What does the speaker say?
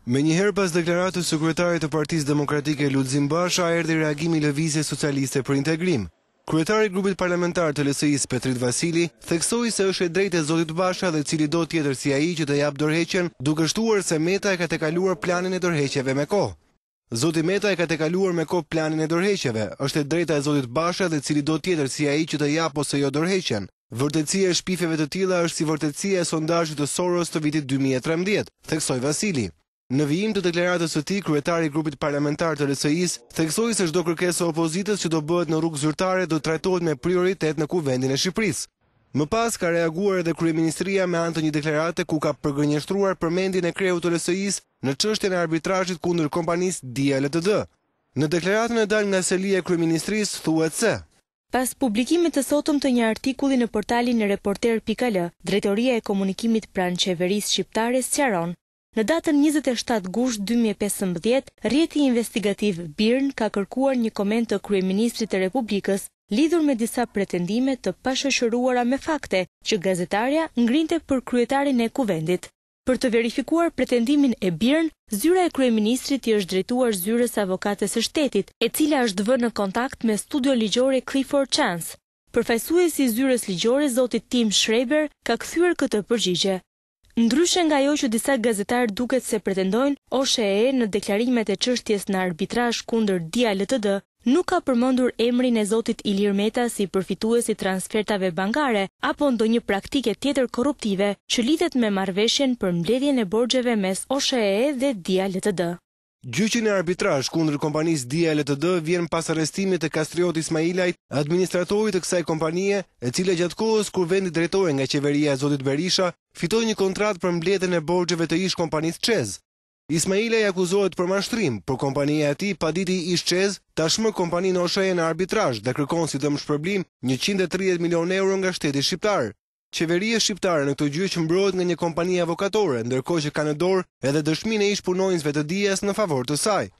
Menjëherë pas deklaratës së kryetarit të Partisë Demokratike Lulzim Basha, erdhi reagimi i Lëvizjes Socialiste për Integrim. Kryetari i grupit parlamentar të LSI-s Petrit Vasili theksoi se është e drejtë e zotit Basha dhe cili do tjetër si ai që të jap dorëheqjen, duke shtuar se Meta e ka tekaluar planin e dorëheqjeve me kohë. Zoti Meta e ka tekaluar me kohë planin e dorëheqjeve, është e drejta e zotit Basha dhe cili do tjetër si ai që të jap ose jo dorëheqjen. Vërtetësia e shpifjeve të tilla është si vërtetësia e sondazhit të Soros të vitit 2013, theksoi Vasili. Në vijim të deklaratës së tij, kryetari i grupit parlamentar të LSI-s theksoi se çdo kërkesë e opozitës që do bëhet në rrugë zyrtare do trajtohet me prioritet në Kuvendin e Shqipërisë. Më pas ka reaguar edhe kryeministria me anë të një deklarate ku ka përgënjeshtruar përmendjen e kreut të LSI-s në çështjen e arbitrazhit kundër kompanisë Dia Ltd. Në deklaratën e dalë nga selia e kryeministrisë thuhet se pas publikimit të sotëm të një artikulli në portalin e Reporter.al, Drejtoria e Komunikimit pranë Qeverisë Shqiptare sqaron: në datën 27 gusht 2015, rrjeti investigativ BIRN ka kërkuar një koment të kryeministrit të Republikës lidhur me disa pretendime të pashoqëruara me fakte që gazetarja ngrinte për kryetarin e Kuvendit. Për të verifikuar pretendimin e BIRN, zyra e kryeministrit i është drejtuar zyrës avokates së shtetit, e cila është vënë në kontakt me studio ligjore Clifford Chance. Përfaqësuesi i zyrës ligjore, zoti Tim Schreiber, ka kthyer këtë përgjigje. Ndryshe nga ajo që disa gazetarë duket se pretendojnë, OSHE në deklarimet e çështjes në arbitrazh kundër Dia Ltd nuk ka përmendur emrin e zotit Ilir Meta si përfitues i transfertave bankare apo ndonjë praktike tjetër korruptive që lidhet me marrëveshjen për mbledhjen e borxheve mes OSHE dhe Dia Ltd. Gjyqi në arbitrazh kundër kompanisë Dia Ltd vjen pas arrestimit të Kastriot Ismailajt, administratorit të kësaj kompanie, e cila gjatë kohës kur vendi drejtohej nga qeveria e zotit Berisha, fitoi një kontratë për mbledhjen e borxheve të ish kompanisë Çez. Ismailaj akuzohet për mashtrim, por kompania e tij paditi ish Çez, tashmë kompaninë OSHE në arbitrazh dhe kërkon si dëmshpërblim 130 milionë euro nga shteti shqiptar. Qeveria shqiptare në këtë gjyq mbrohet nga një kompani avokatore, ndërkohë që ka në dorë edhe dëshminë e ish punonjësve të Dias në favor të saj.